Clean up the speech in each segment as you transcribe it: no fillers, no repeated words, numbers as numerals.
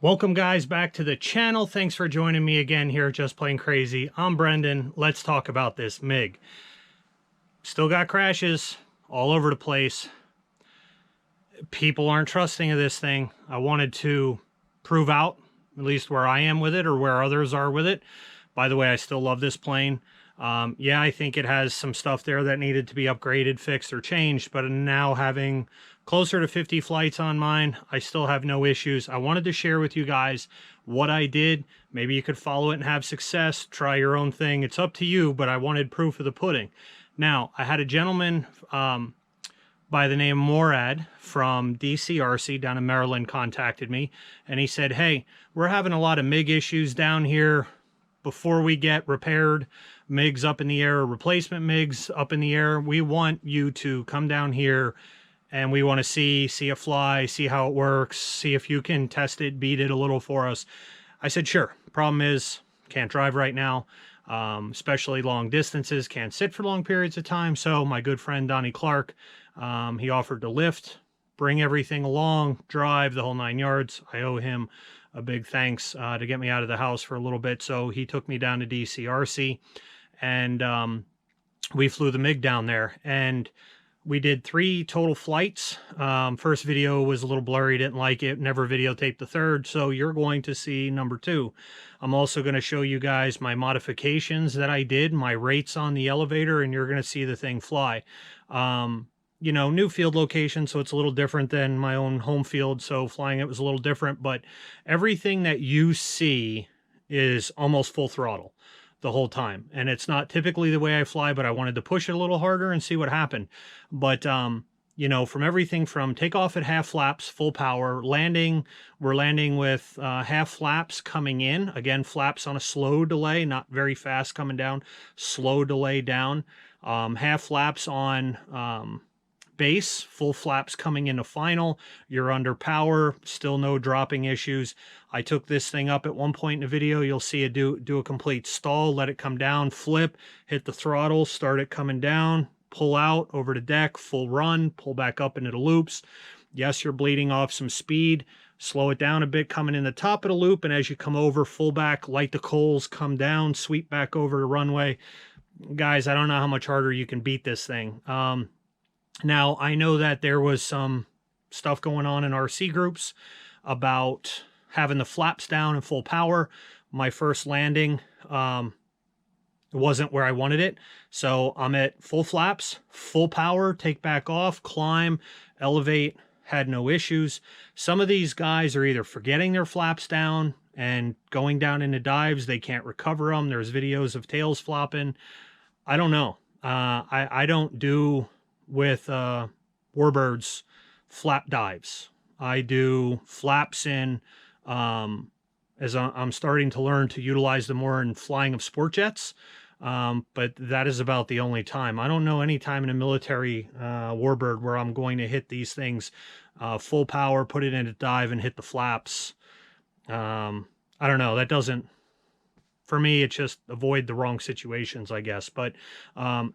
Welcome guys back to the channel. Thanks for joining me again here at Just Plain Crazy. I'm Brendan. Let's talk about this MiG. Still got crashes all over the place. People aren't trusting of this thing. I wanted to prove out at least where I am with it or where others are with it. By the way, I still love this plane. Yeah, I think it has some stuff there that needed to be upgraded, fixed, or changed, but now having closer to 50 flights on mine, I still have no issues. I wanted to share with you guys what I did. Maybe you could follow it and have success, try your own thing. It's up to you, but I wanted proof of the pudding. Now, I had a gentleman by the name Morad from DCRC down in Maryland contacted me, and he said, hey, we're having a lot of MiG issues down here. Before we get repaired, MiGs up in the air, replacement MiGs up in the air, we want you to come down here and we want to see it fly, see how it works, see if you can test it, beat it a little for us. I said, sure. Problem is, can't drive right now, especially long distances, can't sit for long periods of time. So my good friend Donnie Clark, he offered to lift, bring everything along, drive the whole 9 yards. I owe him a big thanks to get me out of the house for a little bit. So he took me down to DCRC and we flew the MiG down there, and we did 3 total flights. First video was a little blurry, didn't like it, never videotaped the third, so you're going to see number 2. I'm also going to show you guys my modifications that I did, my rates on the elevator, and you're going to see the thing fly. You know, new field location, so it's a little different than my own home field, so flying it was a little different, but everything that you see is almost full throttle the whole time. And it's not typically the way I fly, but I wanted to push it a little harder and see what happened. But, you know, from everything from takeoff at half flaps, full power, landing, we're landing with half flaps coming in. Again, flaps on a slow delay, not very fast coming down, slow delay down. Half flaps on base, full flaps coming into final. You're under power, still no dropping issues. I took this thing up at one point in the video. You'll see it do a complete stall, let it come down, flip, hit the throttle, start it coming down, pull out over the deck, full run, pull back up into the loops. Yes, you're bleeding off some speed. Slow it down a bit coming in the top of the loop, and as you come over, full back, light the coals, come down, sweep back over the runway. Guys, I don't know how much harder you can beat this thing. Now, I know that there was some stuff going on in RC groups about having the flaps down and full power. My first landing wasn't where I wanted it. So I'm at full flaps, full power, take back off, climb, elevate, had no issues. Some of these guys are either forgetting their flaps down and going down into dives. They can't recover them. There's videos of tails flopping. I don't know. I don't do with warbirds flap dives. I do flaps in as I'm starting to learn to utilize them more in flying of sport jets, but that is about the only time. I don't know any time in a military warbird where I'm going to hit these things full power, put it in a dive and hit the flaps. I don't know, that doesn't, for me, it's just avoid the wrong situations, I guess. But,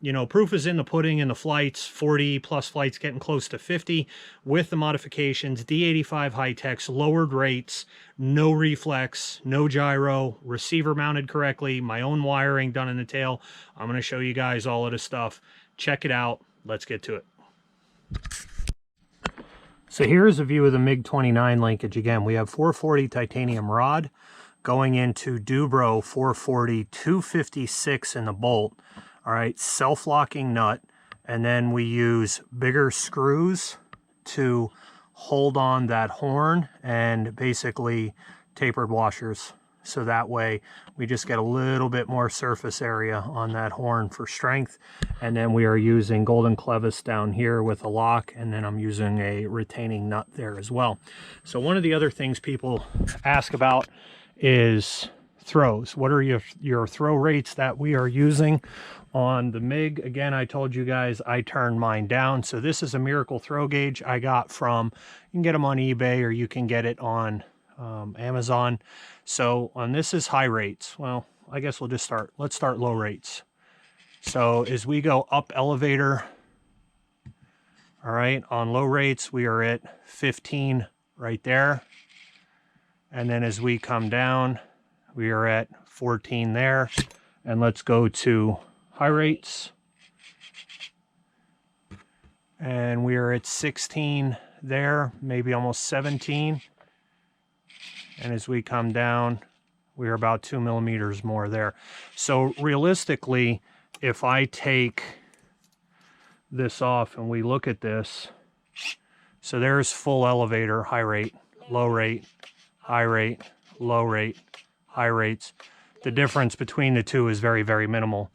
you know, proof is in the pudding in the flights, 40 plus flights, getting close to 50 with the modifications, D85 Hitec, lowered rates, no reflex, no gyro, receiver mounted correctly, my own wiring done in the tail. I'm going to show you guys all of this stuff. Check it out. Let's get to it. So here's a view of the MiG-29 linkage. Again, we have 440 titanium rod going into Dubro 440 256 in the bolt. All right, self-locking nut, and then we use bigger screws to hold on that horn and basically tapered washers. So that way we just get a little bit more surface area on that horn for strength. And then we are using golden clevis down here with a lock, and then I'm using a retaining nut there as well. So one of the other things people ask about is throws. What are your throw rates that we are using on the MiG? Again, I told you guys I turned mine down. So this is a Miracle throw gauge I got from, you can get them on eBay or you can get it on Amazon. So on this is high rates. Well, I guess we'll just start. Let's start low rates. So as we go up elevator, all right, on low rates, we are at 15 right there. And then as we come down, we are at 14 there. And let's go to high rates. And we are at 16 there, maybe almost 17. And as we come down, we're about 2 millimeters more there. So realistically, if I take this off and we look at this, so there's full elevator, high rate, low rate, high rate, low rate, high rates. The difference between the two is very, very minimal.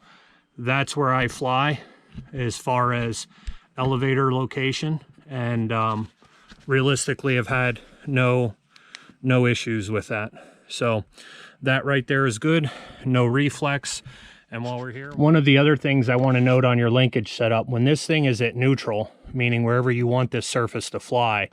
That's where I fly as far as elevator location, and realistically I've had no issues with that. So that right there is good, no reflex. And while we're here, one of the other things I want to note on your linkage setup, when this thing is at neutral, meaning wherever you want this surface to fly,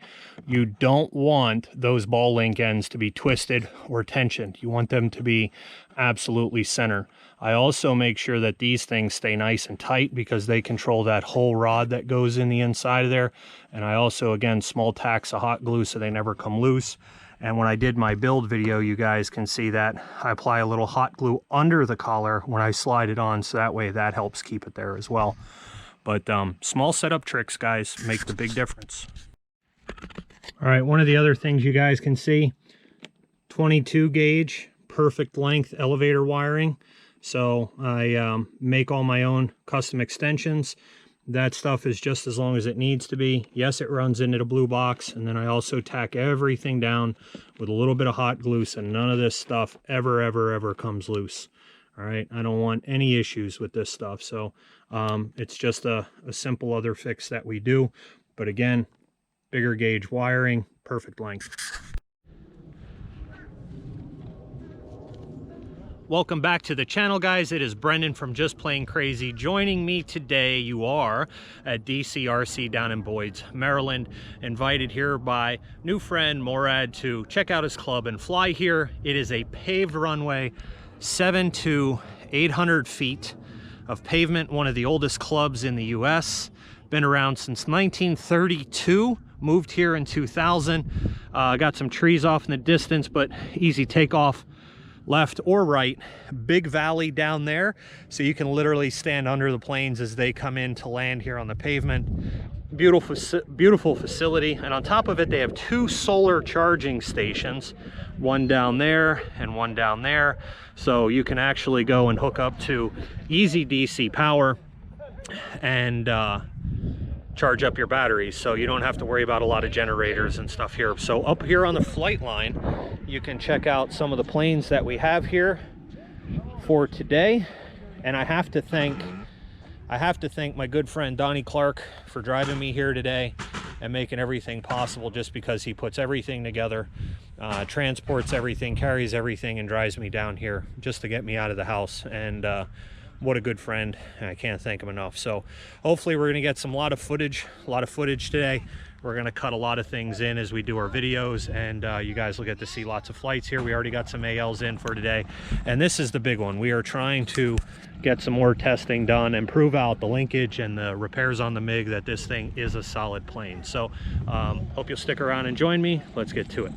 you don't want those ball link ends to be twisted or tensioned. You want them to be absolutely center. I also make sure that these things stay nice and tight because they control that whole rod that goes in the inside of there. And I also, again, small tacks of hot glue so they never come loose. And when I did my build video, you guys can see that I apply a little hot glue under the collar when I slide it on, so that way that helps keep it there as well. But small setup tricks, guys, make the big difference. All right, one of the other things you guys can see, 22 gauge, perfect length elevator wiring. So I make all my own custom extensions. That stuff is just as long as it needs to be. Yes, it runs into the blue box, and then I also tack everything down with a little bit of hot glue so none of this stuff ever comes loose. All right, I don't want any issues with this stuff. So it's just a simple other fix that we do. But again, bigger gauge wiring, perfect length. Welcome back to the channel, guys. It is Brendan from Just Plain Crazy. Joining me today, you are at DCRC down in Boyd's, Maryland. Invited here by new friend Morad to check out his club and fly here. It is a paved runway, 7 to 800 feet of pavement, one of the oldest clubs in the US. Been around since 1932, moved here in 2000. Got some trees off in the distance, but easy takeoff. Left or right, big valley down there, so you can literally stand under the planes as they come in to land here on the pavement. Beautiful facility, and on top of it they have 2 solar charging stations, one down there and one down there, so you can actually go and hook up to easy DC power and charge up your batteries, so you don't have to worry about a lot of generators and stuff here. So up here on the flight line, you can check out some of the planes that we have here for today. And I have to thank my good friend Donnie Clark for driving me here today and making everything possible, just because he puts everything together, transports everything, carries everything, and drives me down here just to get me out of the house. And what a good friend. I can't thank him enough. So hopefully we're gonna get a lot of footage today. We're gonna cut a lot of things in as we do our videos, and you guys will get to see lots of flights here. We already got some ALs in for today, and this is the big one. We are trying to get some more testing done and prove out the linkage and the repairs on the MiG that this thing is a solid plane. So hope you'll stick around and join me. Let's get to it.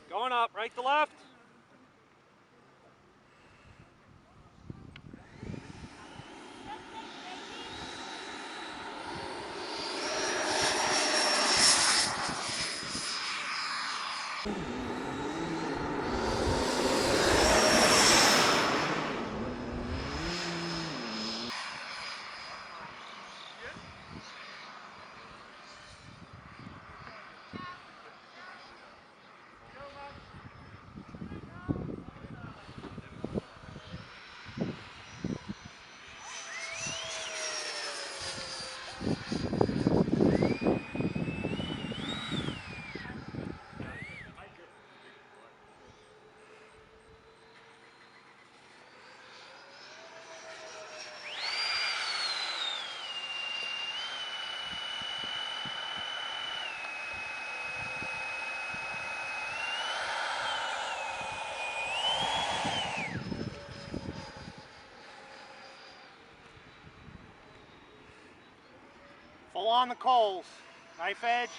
Going up, right to left. on the coals. Knife edge.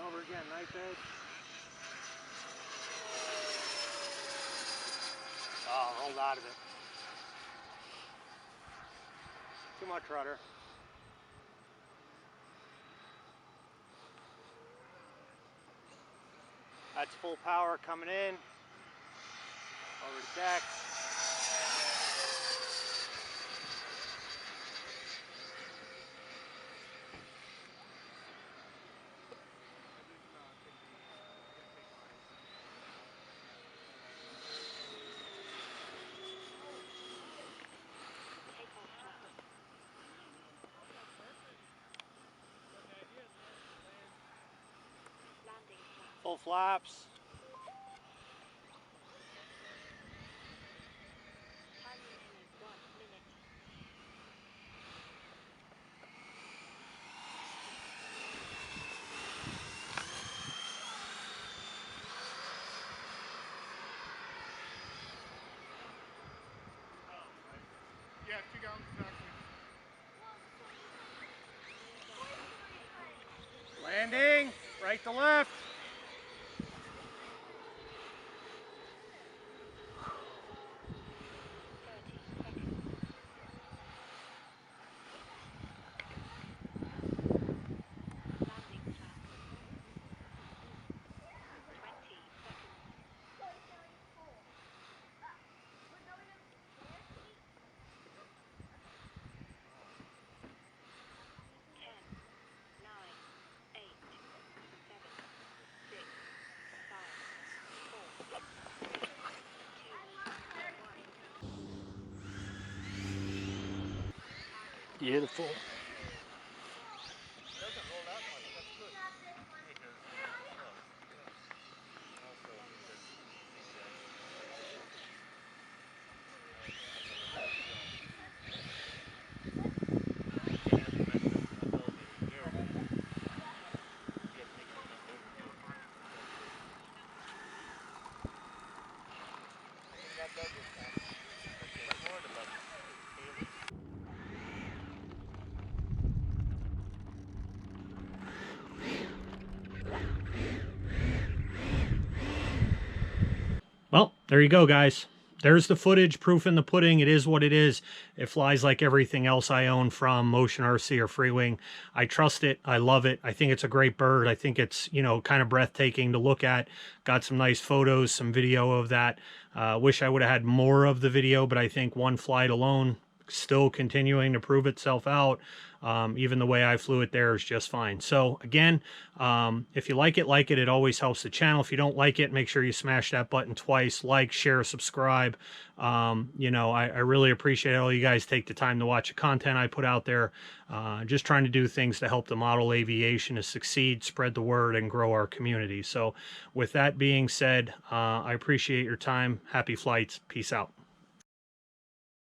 Over again, knife edge. Oh, rolled out of it. Too much rudder. That's full power coming in. Over the deck. Full flaps. Yeah, 2 gallons exactly. Landing, right to left. Beautiful. Well, there you go, guys. There's the footage, proof in the pudding. It is what it is. It flies like everything else I own from Motionrc or Freewing. I trust it. I love it. I think it's a great bird. I think it's, you know, kind of breathtaking to look at. Got some nice photos, some video of that. Wish I would have had more of the video, but I think one flight alone, still continuing to prove itself out. Even the way I flew it there is just fine. So again, if you like it, it always helps the channel. If you don't like it, make sure you smash that button twice, like, share, subscribe. You know, I really appreciate all you guys take the time to watch the content I put out there. Just trying to do things to help the model aviation to succeed, spread the word, and grow our community. So with that being said, I appreciate your time. Happy flights. Peace out.